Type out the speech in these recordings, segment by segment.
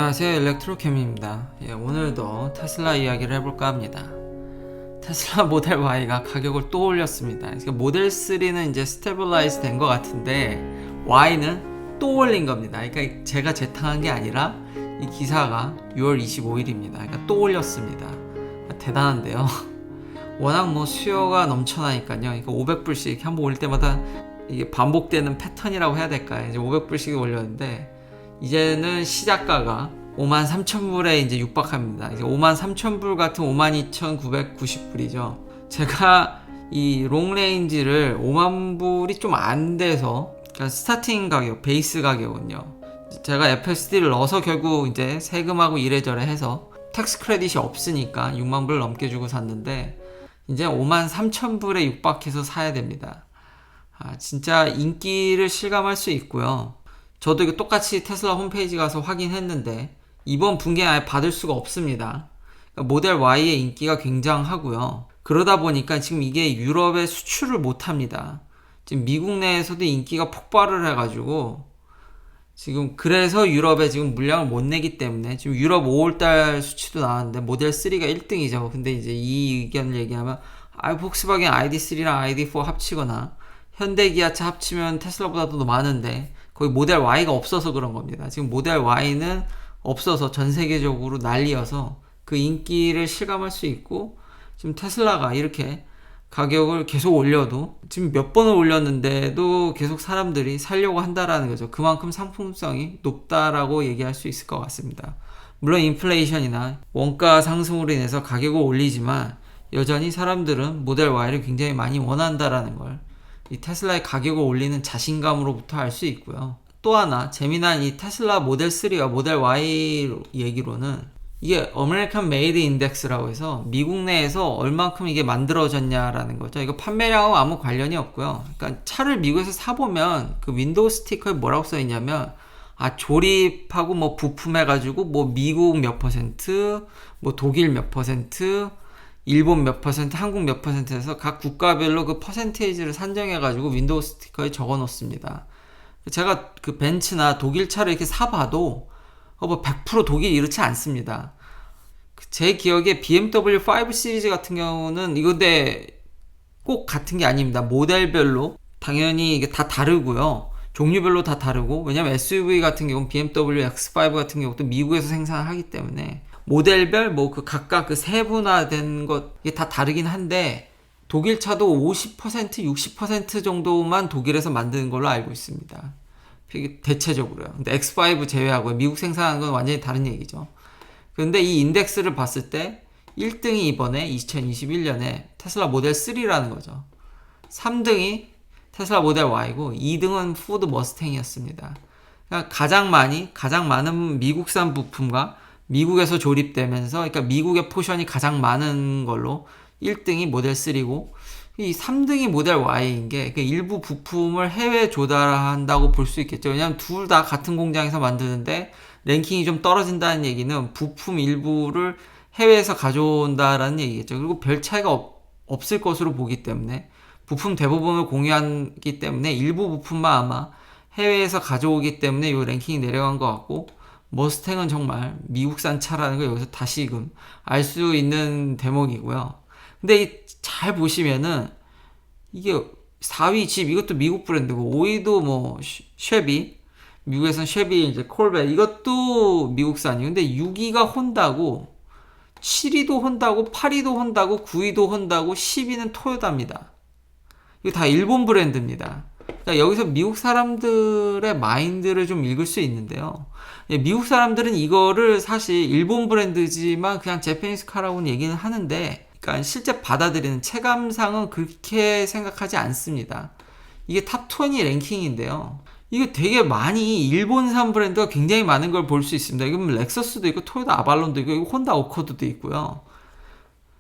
안녕하세요, 일렉트로캠입니다. 오늘도 테슬라 이야기를 해볼까 합니다. 테슬라 모델 Y가 가격을 또 올렸습니다. 그러니까 모델 3는 이제 스테빌라이즈 된 것 같은데 Y는 또 올린 겁니다. 그러니까 제가 재탕한 게 아니라 이 기사가 6월 25일입니다. 그러니까 또 올렸습니다. 대단한데요. 워낙 수요가 넘쳐나니까요. 그러니까 500불씩 한번 올 때마다 이게 반복되는 패턴이라고 해야 될까요? 이제 500불씩 올렸는데 이제는 시작가가 53,000불에 이제 육박합니다. 이제 53,000불 같은 52,990불이죠. 제가 이 롱레인지를 50,000불이 좀 안 돼서, 그러니까 스타팅 가격, 베이스 가격은요. 제가 FSD를 넣어서 결국 이제 세금하고 이래저래 해서 텍스 크레딧이 없으니까 60,000불 넘게 주고 샀는데 이제 53,000불에 육박해서 사야 됩니다. 진짜 인기를 실감할 수 있고요. 저도 이거 똑같이 테슬라 홈페이지 가서 확인했는데 이번 분기에 아예 받을 수가 없습니다. 그러니까 모델 Y의 인기가 굉장하고요. 그러다 보니까 지금 이게 유럽에 수출을 못합니다. 지금 미국 내에서도 인기가 폭발을 해가지고 지금 그래서 유럽에 지금 물량을 못 내기 때문에 지금 유럽 5월달 수치도 나왔는데 모델 3가 1등이죠. 근데 이제 이 의견을 얘기하면 폭스바겐 ID3랑 ID4 합치거나 현대 기아차 합치면 테슬라보다도 더 많은데 거기 모델 Y가 없어서 그런 겁니다. 지금 모델 Y는 없어서 전 세계적으로 난리여서 그 인기를 실감할 수 있고 지금 테슬라가 이렇게 가격을 계속 올려도 지금 몇 번을 올렸는데도 계속 사람들이 사려고 한다라는 거죠. 그만큼 상품성이 높다라고 얘기할 수 있을 것 같습니다. 물론 인플레이션이나 원가 상승으로 인해서 가격을 올리지만 여전히 사람들은 모델 Y를 굉장히 많이 원한다라는 걸 이 테슬라의 가격을 올리는 자신감으로부터 알 수 있고요. 또 하나 재미난 이 테슬라 모델 3와 모델 Y 얘기로는 이게 아메리칸 메이드 인덱스라고 해서 미국 내에서 얼만큼 이게 만들어졌냐라는 거죠. 이거 판매량하고 아무 관련이 없고요. 그러니까 차를 미국에서 사보면 그 윈도우 스티커에 뭐라고 써있냐면 조립하고 부품 해가지고 미국 몇 퍼센트, 독일 몇 퍼센트, 일본 몇 퍼센트, 한국 몇 퍼센트에서 각 국가별로 그 퍼센테이지를 산정해가지고 윈도우 스티커에 적어 놓습니다. 제가 그 벤츠나 독일 차를 이렇게 사봐도 100% 독일 이렇지 않습니다. 제 기억에 BMW 5 시리즈 같은 경우는 이건데 꼭 같은 게 아닙니다. 모델별로 당연히 이게 다 다르고요. 종류별로 다 다르고, 왜냐면 SUV 같은 경우는 BMW X5 같은 경우도 미국에서 생산을 하기 때문에 모델별 각각 그 세분화된 것 이게 다 다르긴 한데 독일 차도 50% 60% 정도만 독일에서 만드는 걸로 알고 있습니다. 대체적으로요. 근데 X5 제외하고 미국 생산하는 건 완전히 다른 얘기죠. 그런데 이 인덱스를 봤을 때 1등이 이번에 2021년에 테슬라 모델 3라는 거죠. 3등이 테슬라 모델 Y고 2등은 포드 머스탱이었습니다. 그러니까 가장 많은 미국산 부품과 미국에서 조립되면서, 그러니까 미국의 포션이 가장 많은 걸로 1등이 모델 3고 이 3등이 모델 Y인 게 일부 부품을 해외에 조달한다고 볼 수 있겠죠. 왜냐하면 둘 다 같은 공장에서 만드는데 랭킹이 좀 떨어진다는 얘기는 부품 일부를 해외에서 가져온다라는 얘기겠죠. 그리고 별 차이가 없을 것으로 보기 때문에 부품 대부분을 공유하기 때문에 일부 부품만 아마 해외에서 가져오기 때문에 이 랭킹이 내려간 것 같고, 머스탱은 정말 미국산 차라는 걸 여기서 다시금 알 수 있는 대목이고요. 근데 잘 보시면은 이게 4위 집 이것도 미국 브랜드고, 5위도 쉐비, 미국에선 쉐비 이제 콜벳 이것도 미국산이에요. 근데 6위가 혼다고, 7위도 혼다고, 8위도 혼다고, 9위도 혼다고, 10위는 토요타입니다. 이거 다 일본 브랜드입니다. 그러니까 여기서 미국 사람들의 마인드를 좀 읽을 수 있는데요. 미국 사람들은 이거를 사실 일본 브랜드지만 그냥 재패니스 카라고는 얘기는 하는데, 그러니까 실제 받아들이는 체감상은 그렇게 생각하지 않습니다. 이게 탑20 랭킹인데요. 이거 되게 많이 일본산 브랜드가 굉장히 많은 걸 볼 수 있습니다. 이거 렉서스도 있고, 토요타 아발론도 있고, 혼다 어코드도 있고요.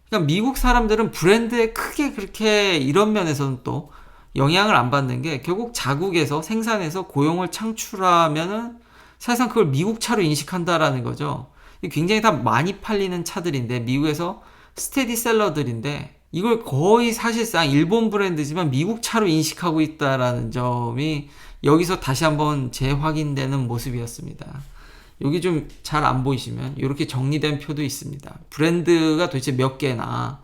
그러니까 미국 사람들은 브랜드에 크게 그렇게 이런 면에서는 또 영향을 안 받는 게, 결국 자국에서 생산해서 고용을 창출하면은 사실상 그걸 미국 차로 인식한다라는 거죠. 굉장히 다 많이 팔리는 차들인데, 미국에서 스테디셀러들인데 이걸 거의 사실상 일본 브랜드지만 미국 차로 인식하고 있다라는 점이 여기서 다시 한번 재확인되는 모습이었습니다. 여기 좀 잘 안 보이시면 이렇게 정리된 표도 있습니다. 브랜드가 도대체 몇 개나,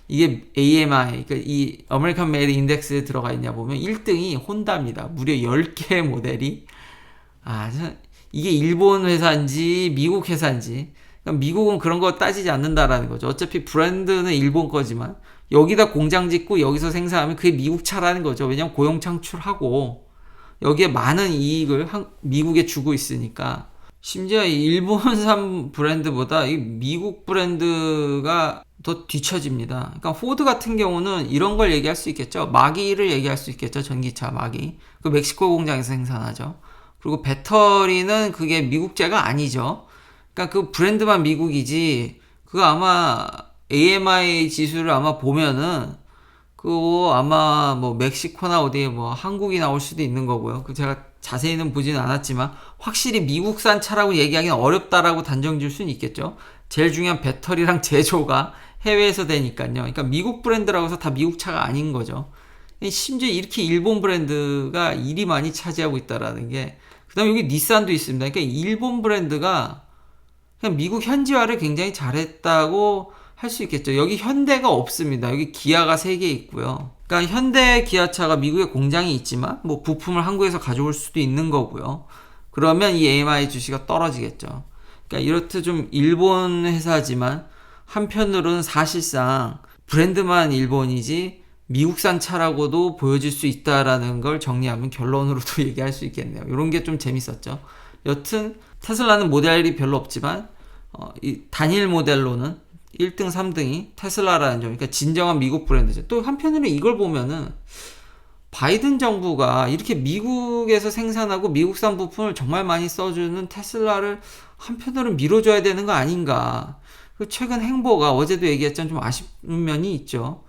이게 AMI, 그러니까 이 아메리칸 메이드 인덱스에 들어가 있냐 보면 1등이 혼다입니다. 무려 10개의 모델이. 이게 일본 회사인지 미국 회사인지. 그러니까 미국은 그런 거 따지지 않는다라는 거죠. 어차피 브랜드는 일본 거지만 여기다 공장 짓고 여기서 생산하면 그게 미국 차라는 거죠. 왜냐면 고용 창출하고 여기에 많은 이익을 미국에 주고 있으니까. 심지어 일본산 브랜드보다 이 미국 브랜드가 더 뒤처집니다. 그러니까 포드 같은 경우는 이런 걸 얘기할 수 있겠죠. 마기를 얘기할 수 있겠죠. 전기차 마기. 그 멕시코 공장에서 생산하죠. 그리고 배터리는 그게 미국제가 아니죠. 그러니까 그 브랜드만 미국이지, 그거 아마 AMI 지수를 아마 보면은 그거 아마 뭐 멕시코나 어디 뭐 한국이 나올 수도 있는 거고요. 그 제가 자세히는 보지는 않았지만 확실히 미국산 차라고 얘기하기는 어렵다라고 단정 줄 수는 있겠죠. 제일 중요한 배터리랑 제조가 해외에서 되니까요. 그러니까 미국 브랜드라고 해서 다 미국 차가 아닌 거죠. 심지어 이렇게 일본 브랜드가 일이 많이 차지하고 있다라는 게. 그 다음에 여기 닛산도 있습니다. 그러니까 일본 브랜드가 그냥 미국 현지화를 굉장히 잘했다고 할 수 있겠죠. 여기 현대가 없습니다. 여기 기아가 3개 있고요. 그러니까 현대 기아차가 미국에 공장이 있지만 뭐 부품을 한국에서 가져올 수도 있는 거고요. 그러면 이 AMI 주시가 떨어지겠죠. 그러니까 이렇듯 좀 일본 회사지만 한편으로는 사실상 브랜드만 일본이지 미국산 차라고도 보여질 수 있다라는 걸 정리하면 결론으로도 얘기할 수 있겠네요. 이런 게 좀 재밌었죠. 여튼 테슬라는 모델이 별로 없지만 이 단일 모델로는 1등, 3등이 테슬라라는 점, 그러니까 진정한 미국 브랜드죠. 또 한편으로 이걸 보면은 바이든 정부가 이렇게 미국에서 생산하고 미국산 부품을 정말 많이 써주는 테슬라를 한편으로는 밀어줘야 되는 거 아닌가. 최근 행보가 어제도 얘기했지만 좀 아쉬운 면이 있죠.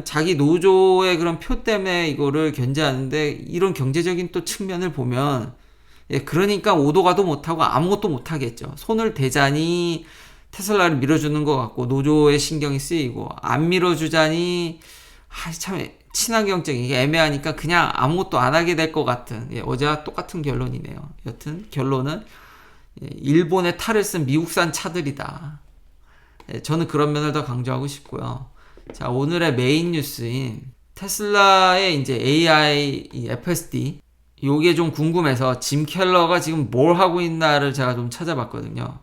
자기 노조의 그런 표 때문에 이거를 견제하는데 이런 경제적인 또 측면을 보면, 그러니까 오도 가도 못하고 아무것도 못하겠죠. 손을 대자니 테슬라를 밀어주는 것 같고 노조의 신경이 쓰이고, 안 밀어주자니 참 친환경적인 이게 애매하니까 그냥 아무것도 안 하게 될 것 같은, 어제와 똑같은 결론이네요. 여튼 결론은 일본의 탈을 쓴 미국산 차들이다. 저는 그런 면을 더 강조하고 싶고요. 자, 오늘의 메인 뉴스인 테슬라의 이제 AI FSD, 요게 좀 궁금해서 짐 켈러가 지금 뭘 하고 있나를 제가 좀 찾아봤거든요.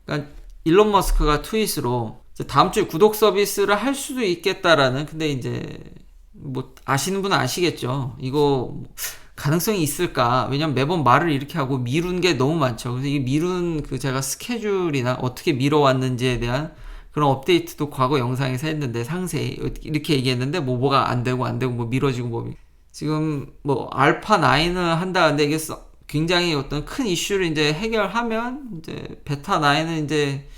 그러니까 일론 머스크가 트윗으로 다음 주에 구독 서비스를 할 수도 있겠다라는, 근데 이제 뭐 아시는 분은 아시겠죠. 이거 가능성이 있을까? 왜냐면 매번 말을 이렇게 하고 미룬 게 너무 많죠. 그래서 이 미룬 그 제가 스케줄이나 어떻게 미뤄왔는지에 대한 그런 업데이트도 과거 영상에서 했는데 상세히 이렇게 얘기했는데 뭐가 안 되고 뭐 미뤄지고 뭐 지금 뭐 알파 9을 한다는데 이게 굉장히 어떤 큰 이슈를 이제 해결하면 이제 베타 9은 이제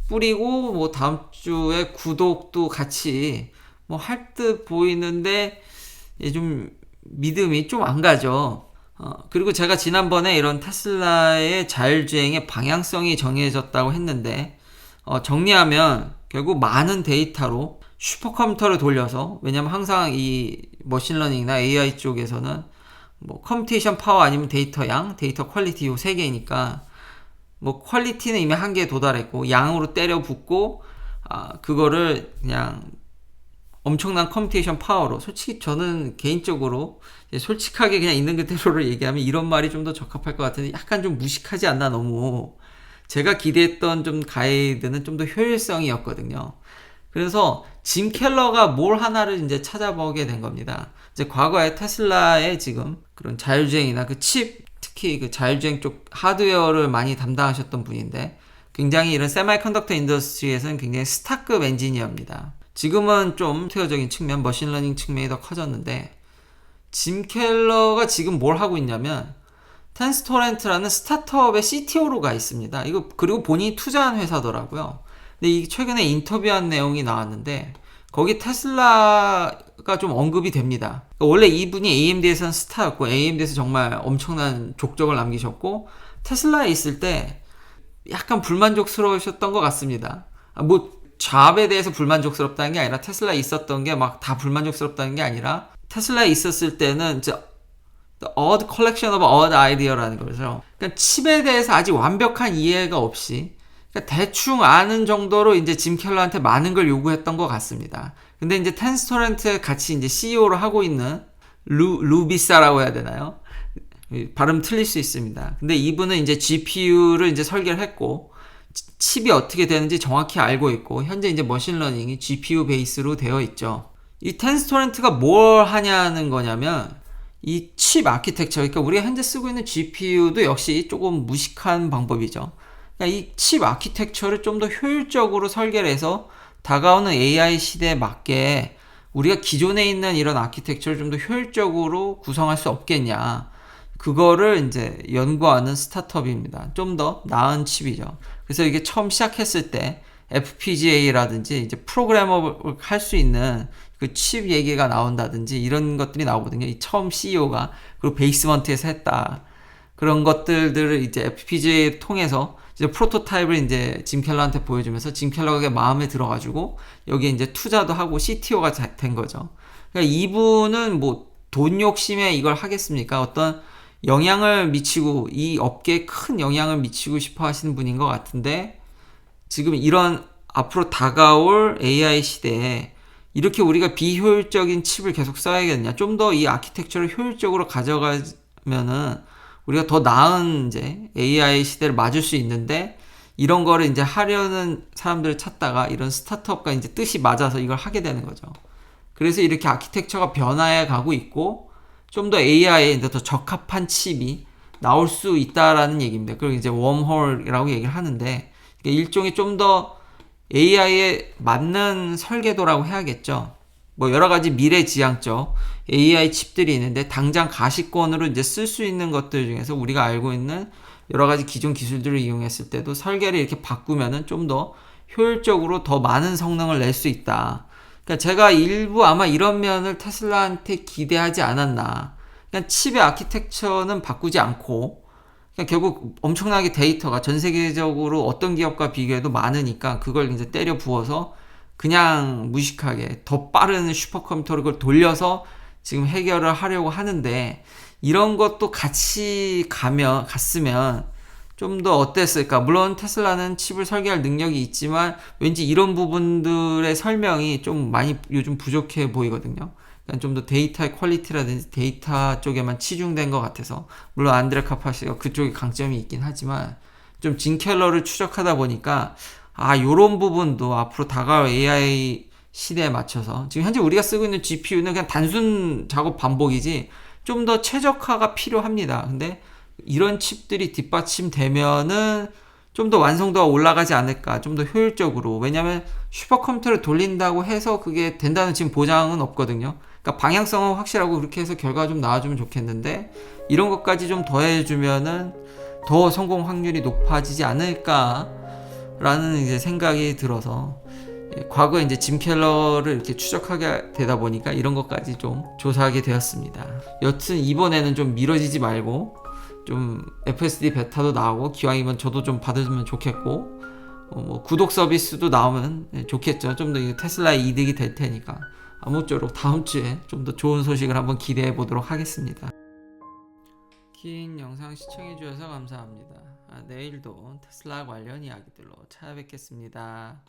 뿌리고 뭐 다음 주에 구독도 같이 뭐 할 듯 보이는데 좀 믿음이 좀 안 가죠. 그리고 제가 지난번에 이런 테슬라의 자율주행의 방향성이 정해졌다고 했는데, 정리하면 결국 많은 데이터로 슈퍼컴퓨터를 돌려서, 왜냐면 항상 이 머신러닝이나 AI 쪽에서는 뭐 컴퓨테이션 파워 아니면 데이터 양, 데이터 퀄리티 요 3개니까 뭐 퀄리티는 이미 한계에 도달했고 양으로 때려 붓고 그거를 그냥 엄청난 컴퓨테이션 파워로, 솔직히 저는 개인적으로 솔직하게 그냥 있는 그대로를 얘기하면 이런 말이 좀 더 적합할 것 같은데 약간 좀 무식하지 않나. 너무 제가 기대했던 좀 가이드는 좀 더 효율성이었거든요. 그래서 짐 켈러가 뭘 하나를 이제 찾아보게 된 겁니다. 이제 과거에 테슬라의 지금 그런 자율주행이나 그 칩, 특히 그 자율주행 쪽 하드웨어를 많이 담당하셨던 분인데, 굉장히 이런 세미컨덕터 인더스트리에서는 굉장히 스타급 엔지니어입니다. 지금은 좀 소프트웨어적인 측면, 머신러닝 측면이 더 커졌는데, 짐 켈러가 지금 뭘 하고 있냐면 텐스토렌트라는 스타트업의 CTO로 가 있습니다. 이거 그리고 본인이 투자한 회사더라고요. 근데 이 최근에 인터뷰한 내용이 나왔는데 거기 테슬라가 좀 언급이 됩니다. 그러니까 원래 이분이 AMD에서는 스타였고 AMD에서 정말 엄청난 족적을 남기셨고 테슬라에 있을 때 약간 불만족스러우셨던 것 같습니다. 뭐 잡에 대해서 불만족스럽다는 게 아니라 테슬라에 있었던 게 막 다 불만족스럽다는 게 아니라 테슬라에 있었을 때는 이제 The odd collection of odd idea라는 거죠. 그러니까 칩에 대해서 아직 완벽한 이해가 없이 그러니까 대충 아는 정도로 이제 짐 켈러한테 많은 걸 요구했던 것 같습니다. 근데 이제 텐스토렌트 같이 이제 CEO를 하고 있는 루비사라고 해야 되나요? 발음 틀릴 수 있습니다. 근데 이분은 이제 GPU를 이제 설계를 했고 칩이 어떻게 되는지 정확히 알고 있고 현재 이제 머신러닝이 GPU 베이스로 되어 있죠. 이 텐스토렌트가 뭘 하냐는 거냐면 이 칩 아키텍처, 그러니까 우리가 현재 쓰고 있는 GPU도 역시 조금 무식한 방법이죠. 그러니까 이 칩 아키텍처를 좀 더 효율적으로 설계를 해서 다가오는 AI 시대에 맞게 우리가 기존에 있는 이런 아키텍처를 좀 더 효율적으로 구성할 수 없겠냐. 그거를 이제 연구하는 스타트업입니다. 좀 더 나은 칩이죠. 그래서 이게 처음 시작했을 때 FPGA라든지 이제 프로그래머를 할 수 있는 그 칩 얘기가 나온다든지 이런 것들이 나오거든요. 이 처음 CEO가 그리고 베이스먼트에서 했다. 그런 것들을 이제 FPGA 통해서 이제 프로토타입을 이제 짐 켈러한테 보여주면서 짐 켈러가 마음에 들어가지고 여기에 이제 투자도 하고 CTO가 된 거죠. 그러니까 이분은 뭐 돈 욕심에 이걸 하겠습니까? 어떤 영향을 미치고 이 업계에 큰 영향을 미치고 싶어 하시는 분인 것 같은데 지금 이런 앞으로 다가올 AI 시대에 이렇게 우리가 비효율적인 칩을 계속 써야겠냐? 좀 더 이 아키텍처를 효율적으로 가져가면은 우리가 더 나은 이제 AI 시대를 맞을 수 있는데 이런 거를 이제 하려는 사람들을 찾다가 이런 스타트업과 이제 뜻이 맞아서 이걸 하게 되는 거죠. 그래서 이렇게 아키텍처가 변화해 가고 있고 좀 더 AI에 이제 더 적합한 칩이 나올 수 있다라는 얘기입니다. 그리고 이제 웜홀이라고 얘기를 하는데 일종의 좀 더 AI에 맞는 설계도라고 해야겠죠. 뭐 여러 가지 미래지향적 AI 칩들이 있는데 당장 가시권으로 이제 쓸 수 있는 것들 중에서 우리가 알고 있는 여러 가지 기존 기술들을 이용했을 때도 설계를 이렇게 바꾸면은 좀 더 효율적으로 더 많은 성능을 낼 수 있다. 그러니까 제가 일부 아마 이런 면을 테슬라한테 기대하지 않았나. 그냥 칩의 아키텍처는 바꾸지 않고 그냥 결국 엄청나게 데이터가 전 세계적으로 어떤 기업과 비교해도 많으니까 그걸 이제 때려 부어서 그냥 무식하게 더 빠른 슈퍼컴퓨터를 그걸 돌려서 지금 해결을 하려고 하는데 이런 것도 같이 갔으면 좀 더 어땠을까? 물론 테슬라는 칩을 설계할 능력이 있지만 왠지 이런 부분들의 설명이 좀 많이 요즘 부족해 보이거든요. 그러니까 좀 더 데이터의 퀄리티라든지 데이터 쪽에만 치중된 것 같아서 물론 안드레 카파시가 그쪽에 강점이 있긴 하지만 좀 진 켈러를 추적하다 보니까 요런 부분도 앞으로 다가올 AI 시대에 맞춰서 지금 현재 우리가 쓰고 있는 GPU는 그냥 단순 작업 반복이지 좀 더 최적화가 필요합니다. 근데 이런 칩들이 뒷받침되면은 좀 더 완성도가 올라가지 않을까, 좀 더 효율적으로. 왜냐면 슈퍼컴퓨터를 돌린다고 해서 그게 된다는 지금 보장은 없거든요. 그러니까 방향성은 확실하고 그렇게 해서 결과가 좀 나와주면 좋겠는데 이런 것까지 좀 더해주면은 더 성공 확률이 높아지지 않을까라는 이제 생각이 들어서 과거에 이제 짐 켈러를 이렇게 추적하게 되다 보니까 이런 것까지 좀 조사하게 되었습니다. 여튼 이번에는 좀 미뤄지지 말고 좀 FSD 베타도 나오고 기왕이면 저도 좀 받으면 좋겠고 뭐 구독 서비스도 나오면 좋겠죠. 좀 더 테슬라의 이득이 될 테니까 아무쪼록 다음 주에 좀 더 좋은 소식을 한번 기대해 보도록 하겠습니다. 긴 영상 시청해 주셔서 감사합니다. 내일도 테슬라 관련 이야기들로 찾아뵙겠습니다.